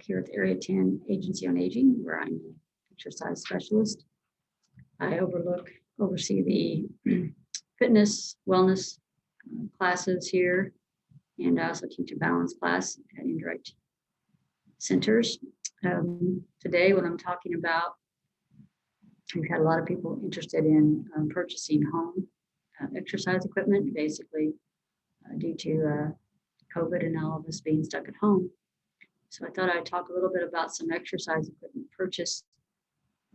work here at the Area 10 Agency on Aging, where I'm an exercise specialist. I oversee the fitness, wellness classes here, and I also teach a balance class at Indirect Centers. Today, what I'm talking about, we've had a lot of people interested in purchasing home exercise equipment, basically due to COVID and all of us being stuck at home. So I thought I'd talk a little bit about some exercise equipment purchase,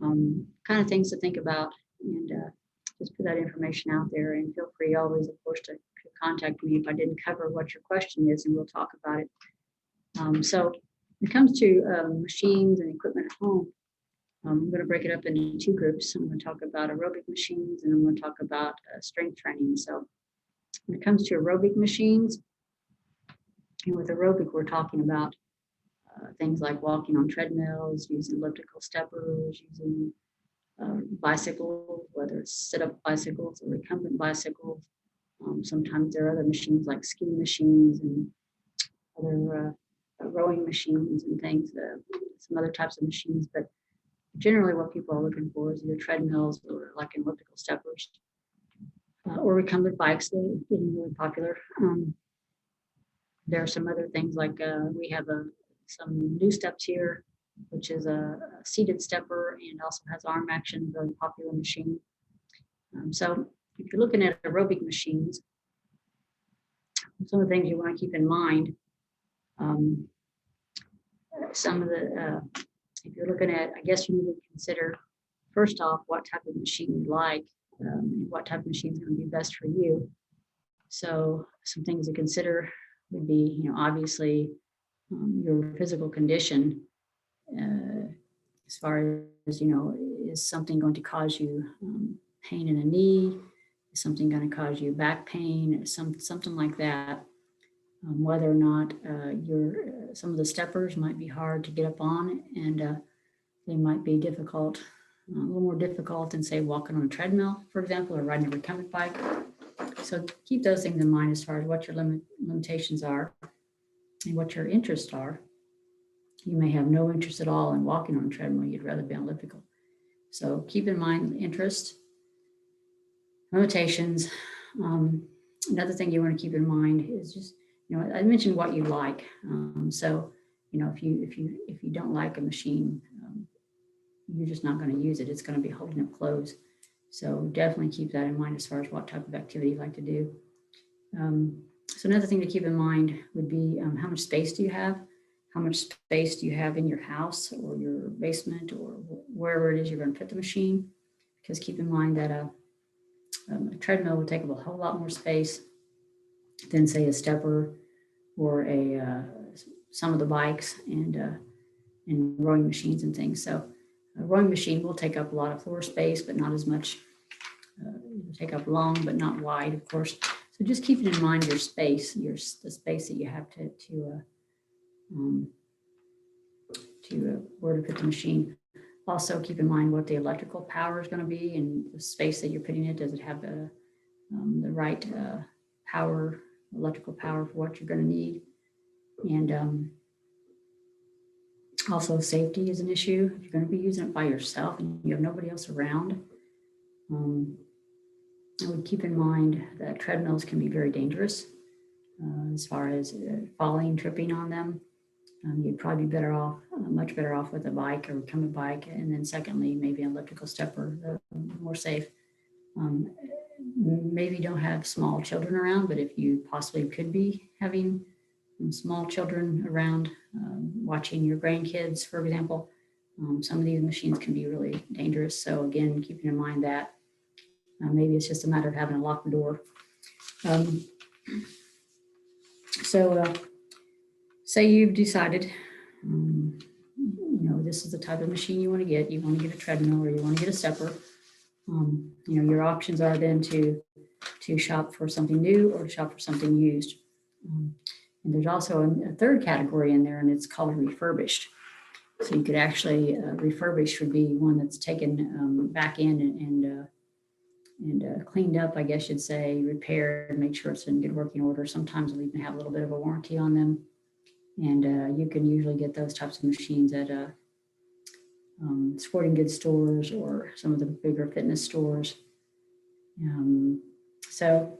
kind of things to think about, and just put that information out there. And feel free always, of course, to contact me if I didn't cover what your question is, and we'll talk about it. So when it comes to machines and equipment at home, I'm going to break it up into two groups. I'm going to talk about aerobic machines, and I'm going to talk about strength training. So when it comes to aerobic machines, and with aerobic, we're talking about things like walking on treadmills, using elliptical steppers, using bicycles, whether it's sit-up bicycles or recumbent bicycles. Sometimes there are other machines like ski machines and other rowing machines and things, some other types of machines. But generally what people are looking for is either treadmills or like elliptical steppers or recumbent bikes that are getting really popular. There are some other things like we have some new steps here, which is a seated stepper and also has arm action, very popular machine. So if you're looking at aerobic machines, some of the things you want to keep in mind, some of the, if you're looking at, I guess you need to consider first off what type of machine you like, what type of machine is going to be best for you. So some things to consider would be, obviously your physical condition, as far as, is something going to cause you pain in the knee? Is something going to cause you back pain? Something like that. Whether or not some of the steppers might be hard to get up on, and they might be difficult, a little more difficult than, say, walking on a treadmill, for example, or riding a recumbent bike. So keep those things in mind as far as what your limitations are and what your interests are. You may have no interest at all in walking on a treadmill. You'd rather be on elliptical. So keep in mind interest, limitations. Another thing you want to keep in mind is just, I mentioned what you like. So, if you don't like a machine, you're just not going to use it. It's going to be holding up clothes. So definitely keep that in mind as far as what type of activity you like to do. So another thing to keep in mind would be how much space do you have? How much space do you have in your house or your basement or wherever it is you're going to put the machine? Because keep in mind that a treadmill would take up a whole lot more space than, say, a stepper or some of the bikes and rowing machines and things. So a rowing machine will take up a lot of floor space, but not as much. It'll take up long, but not wide, of course. So just keep it in mind your space, the space that you have to where to put the machine. Also keep in mind what the electrical power is going to be and the space that you're putting it. Does it have the right electrical power for what you're going to need? And also safety is an issue. If you're going to be using it by yourself and you have nobody else around, I would keep in mind that treadmills can be very dangerous as far as falling, tripping on them. You'd probably be much better off with a bike or recumbent bike. And then secondly, maybe an elliptical stepper, more safe. Maybe don't have small children around, but if you possibly could be having small children around, watching your grandkids, for example, some of these machines can be really dangerous. So again, keeping in mind that maybe it's just a matter of having a locked door. Say you've decided, this is the type of machine you want to get. You want to get a treadmill or you want to get a stepper. Your options are then to shop for something new or shop for something used. And there's also a third category in there, and it's called refurbished. So you could actually refurbish would be one that's taken back in and cleaned up, I guess you'd say, repaired, make sure it's in good working order. Sometimes we'll even have a little bit of a warranty on them. And you can usually get those types of machines at sporting goods stores or some of the bigger fitness stores. Um, so,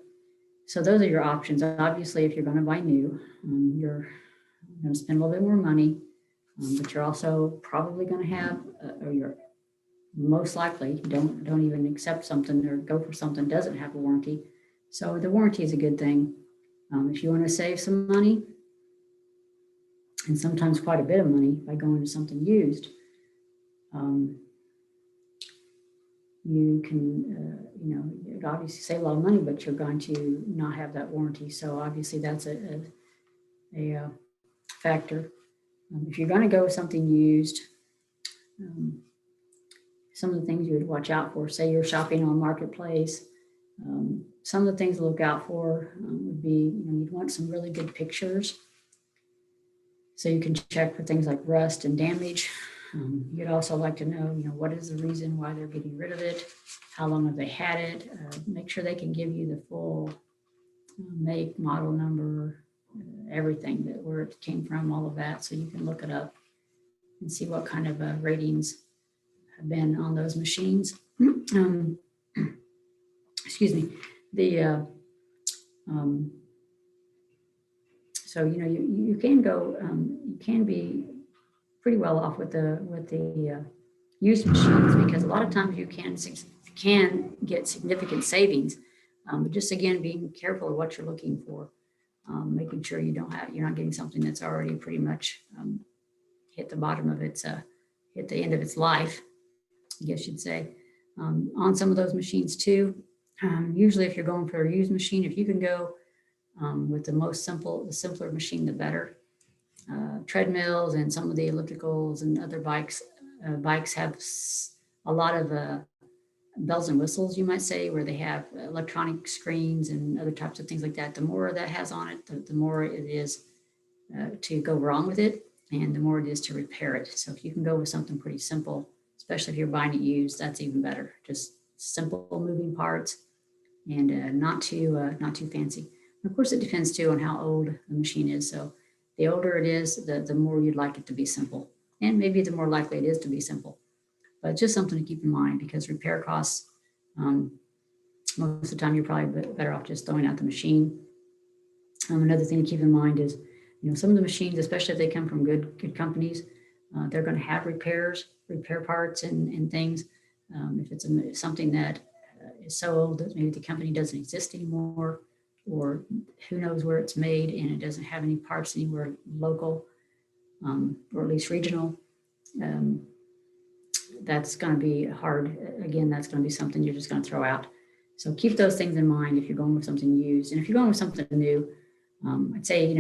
so those are your options. Obviously, if you're going to buy new, you're going to spend a little bit more money, but you're also probably going to have, or you're most likely don't even accept something or go for something that doesn't have a warranty. So the warranty is a good thing. If you want to save some money, and sometimes quite a bit of money by going to something used, you can, you obviously save a lot of money, but you're going to not have that warranty. So obviously that's a factor. If you're going to go with something used, some of the things you would watch out for, say you're shopping on Marketplace, some of the things to look out for would be, you'd want some really good pictures. So you can check for things like rust and damage. You'd also like to know, what is the reason why they're getting rid of it? How long have they had it? Make sure they can give you the full make, model number, everything, that where it came from, all of that. So you can look it up and see what kind of ratings have been on those machines. Excuse me. So you can go, you can be pretty well off with the used machines, because a lot of times you can get significant savings. But just again, being careful of what you're looking for, making sure you're not getting something that's already pretty much hit the bottom of its hit the end of its life, I guess you'd say. On some of those machines too, usually if you're going for a used machine, if you can go with the simpler machine, the better. Treadmills and some of the ellipticals and other bikes have a lot of bells and whistles, you might say, where they have electronic screens and other types of things like that. The more that has on it, the more it is to go wrong with it, and the more it is to repair it. So if you can go with something pretty simple, especially if you're buying it used, that's even better. Just simple moving parts, and not too fancy. Of course, it depends too on how old the machine is. So the older it is, the more you'd like it to be simple, and maybe the more likely it is to be simple. But just something to keep in mind, because repair costs, most of the time you're probably better off just throwing out the machine. Another thing to keep in mind is, some of the machines, especially if they come from good companies, they're going to have repair parts and things. If it's something that is so old that maybe the company doesn't exist anymore, or who knows where it's made and it doesn't have any parts anywhere local, or at least regional, that's going to be hard. Again, that's going to be something you're just going to throw out. So keep those things in mind if you're going with something used. And if you're going with something new, I'd say,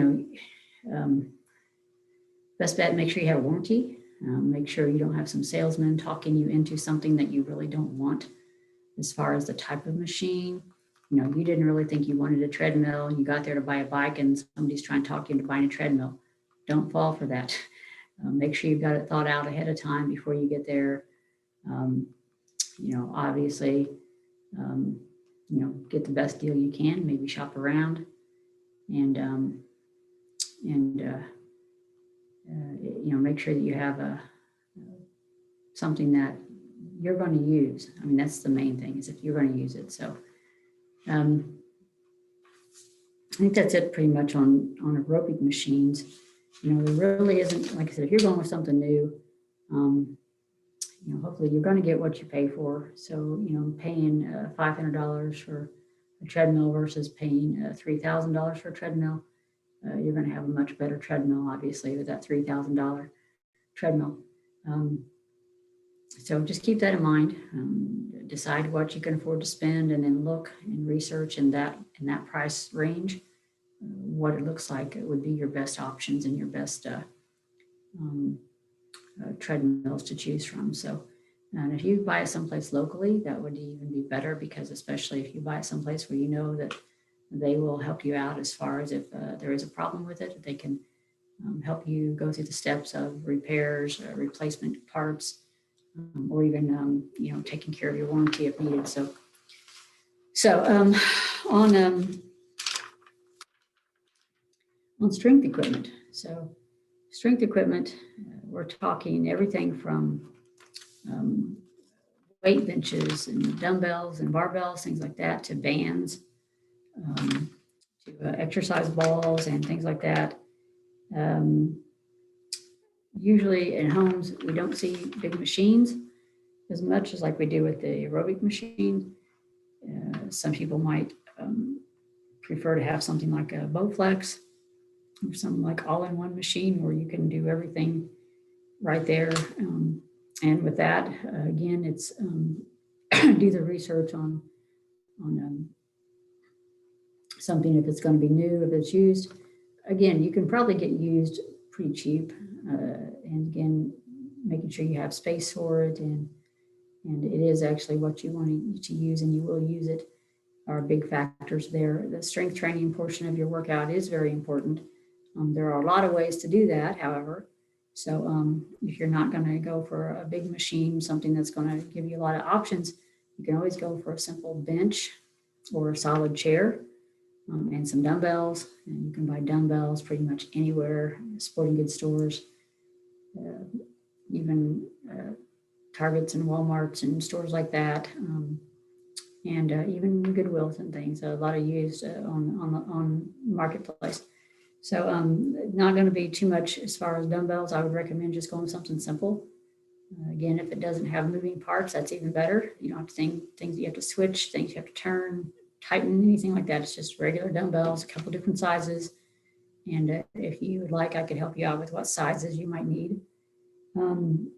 best bet, make sure you have a warranty. Make sure you don't have some salesman talking you into something that you really don't want. As far as the type of machine, you didn't really think you wanted a treadmill. You got there to buy a bike and somebody's trying to talk you into buying a treadmill. Don't fall for that. Make sure you've got it thought out ahead of time before you get there. Obviously, get the best deal you can, maybe shop around, and make sure that you have something that you're going to use. I mean, that's the main thing, is if you're going to use it. So I think that's it pretty much on aerobic machines. There really isn't, like I said, if you're going with something new, hopefully you're going to get what you pay for. So, paying $500 for a treadmill versus paying $3,000 for a treadmill, you're going to have a much better treadmill, obviously, with that $3,000 treadmill. So just keep that in mind. Decide what you can afford to spend, and then look and research in that price range, what it looks like it would be your best options and your best treadmills to choose from. So, and if you buy it someplace locally, that would even be better, because especially if you buy it someplace where that they will help you out as far as if there is a problem with it, they can help you go through the steps of repairs, replacement parts, or even taking care of your warranty if needed. So on strength equipment. So Strength equipment, we're talking everything from weight benches and dumbbells and barbells, things like that, to bands, to exercise balls and things like that. Usually in homes, we don't see big machines as much as like we do with the aerobic machine. Some people might prefer to have something like a Bowflex or something like all-in-one machine where you can do everything right there. And with that, again, it's do the research on something if it's going to be new, if it's used. Again, you can probably get used pretty cheap. And again, making sure you have space for it and it is actually what you want to use and you will use it are big factors there. The strength training portion of your workout is very important. There are a lot of ways to do that, however. So if you're not going to go for a big machine, something that's going to give you a lot of options, you can always go for a simple bench or a solid chair and some dumbbells. And you can buy dumbbells pretty much anywhere, sporting goods stores, even Targets and Walmarts and stores like that. And even Goodwills and things, a lot of used on Marketplace. So not going to be too much as far as dumbbells. I would recommend just going with something simple. Again, if it doesn't have moving parts, that's even better. You don't have to think things you have to switch, things you have to turn, tighten, anything like that. It's just regular dumbbells, a couple different sizes. And if you would like, I could help you out with what sizes you might need. On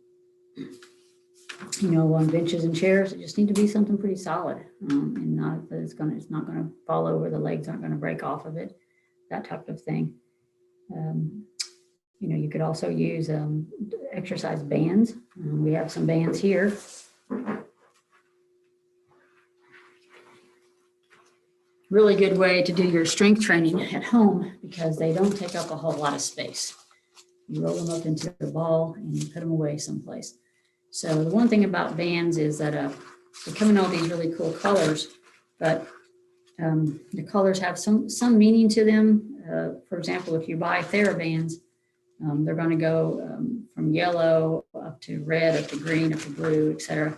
benches and chairs, it just need to be something pretty solid, and not that it's not going to fall over, the legs aren't going to break off of it, that type of thing. You could also use exercise bands. We have some bands here. Really good way to do your strength training at home because they don't take up a whole lot of space. You roll them up into a ball and you put them away someplace. So the one thing about bands is that they come in all these really cool colors, but the colors have some meaning to them. For example, if you buy TheraBands, they're going to go from yellow up to red, up to green, up to blue, etc.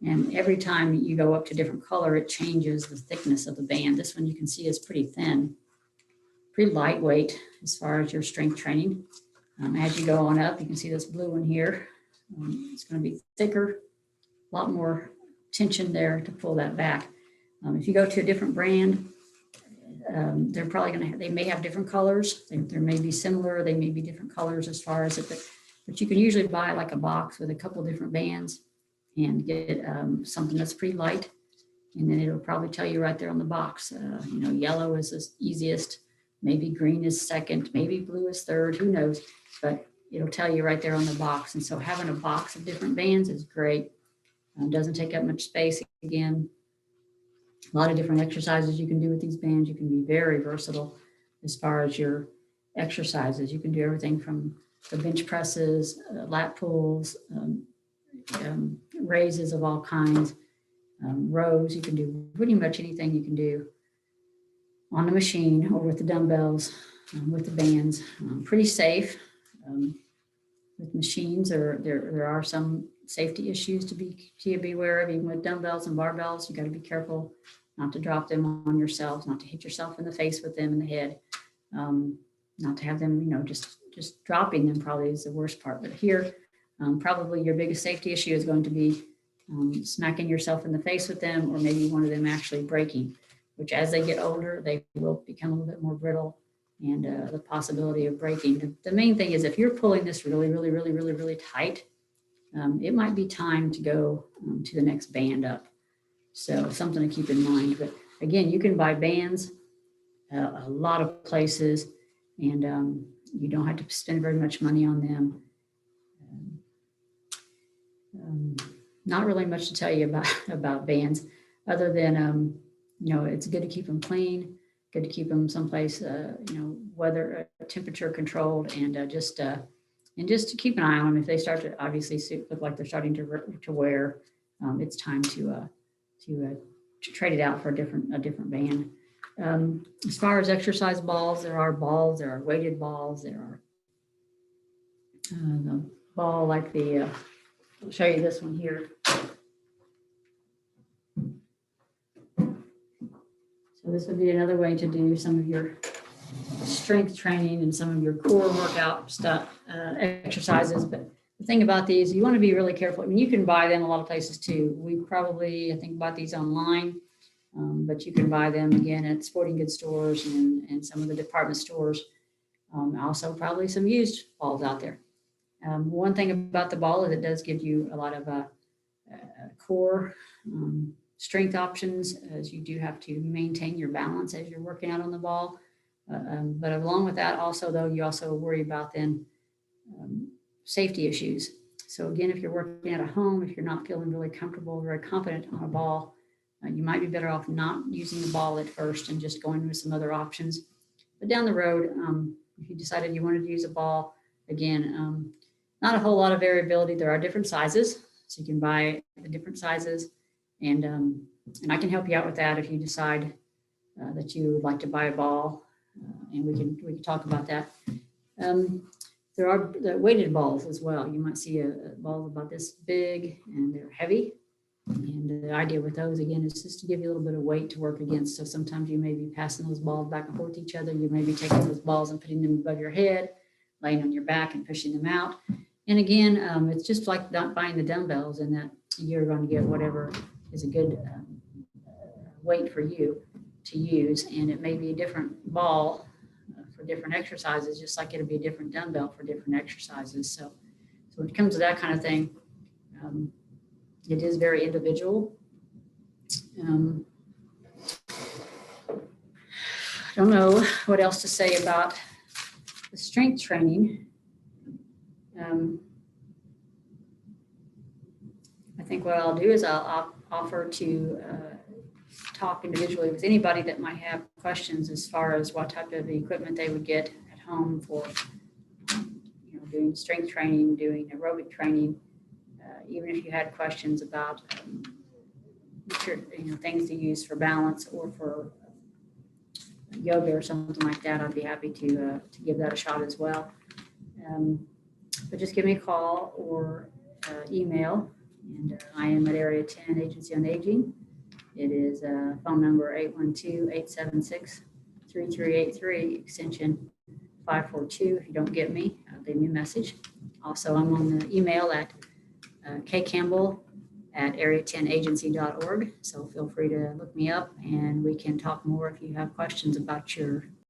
And every time you go up to different color, it changes the thickness of the band. This one you can see is pretty thin, pretty lightweight as far as your strength training. As you go on up, you can see this blue one here. It's going to be thicker, a lot more tension there to pull that back. If you go to a different brand, they're probably going to they may have different colors. They may be similar. They may be different colors as far as it, but you can usually buy like a box with a couple different bands and get something that's pretty light. And then it'll probably tell you right there on the box, yellow is the easiest, maybe green is second, maybe blue is third, who knows, but it'll tell you right there on the box. And so having a box of different bands is great. Doesn't take up much space. Again, a lot of different exercises you can do with these bands. You can be very versatile as far as your exercises. You can do everything from the bench presses, lat pulls, raises of all kinds, rows. You can do pretty much anything you can do on the machine or with the dumbbells, with the bands. Pretty safe. With machines, there are some safety issues to be aware of. Even with dumbbells and barbells, you got to be careful not to drop them on yourselves, not to hit yourself in the face with them in the head, not to have them, just dropping them probably is the worst part. But here, probably your biggest safety issue is going to be smacking yourself in the face with them, or maybe one of them actually breaking, which as they get older, they will become a little bit more brittle and the possibility of breaking. The main thing is if you're pulling this really, really, really, really, really tight, it might be time to go to the next band up. So something to keep in mind. But again, you can buy bands a lot of places, and you don't have to spend very much money on them. Not really much to tell you about bands, other than it's good to keep them clean, good to keep them someplace weather temperature controlled, and just to keep an eye on them. If they start to obviously look like they're starting to wear, it's time to trade it out for a different band. As far as exercise balls, there are weighted balls, there are the ball like the, I'll show you this one here. So this would be another way to do some of your strength training and some of your core workout stuff, exercises. But the thing about these, you want to be really careful. I mean, you can buy them a lot of places too. We probably, I think, bought these online, but you can buy them again at sporting goods stores and some of the department stores. Also, probably some used balls out there. One thing about the ball is it does give you a lot of core strength options, as you do have to maintain your balance as you're working out on the ball. But along with that, also though, you also worry about then safety issues. So again, if you're working at a home, if you're not feeling really comfortable, very confident on a ball, you might be better off not using the ball at first and just going with some other options. But down the road, if you decided you wanted to use a ball, again, not a whole lot of variability. There are different sizes, so you can buy the different sizes, and I can help you out with that if you decide that you would like to buy a ball, and we can talk about that. There are the weighted balls as well. You might see a ball about this big, and they're heavy. And the idea with those, again, is just to give you a little bit of weight to work against. So sometimes you may be passing those balls back and forth to each other. You may be taking those balls and putting them above your head, laying on your back and pushing them out. And again, it's just like not buying the dumbbells, and that you're going to get whatever is a good weight for you to use. And it may be a different ball for different exercises, just like it'll be a different dumbbell for different exercises. So when it comes to that kind of thing, it is very individual. I don't know what else to say about the strength training. I think what I'll do is I'll offer to talk individually with anybody that might have questions as far as what type of equipment they would get at home for doing strength training, doing aerobic training. Even if you had questions about things to use for balance or for yoga or something like that, I'd be happy to give that a shot as well. But just give me a call or email, and I am at Area 10 Agency on Aging. It is phone number 812-876-3383, extension 542. If you don't get me, leave me a message. Also, I'm on the email at kcampbell@area10agency.org. So feel free to look me up, and we can talk more if you have questions about your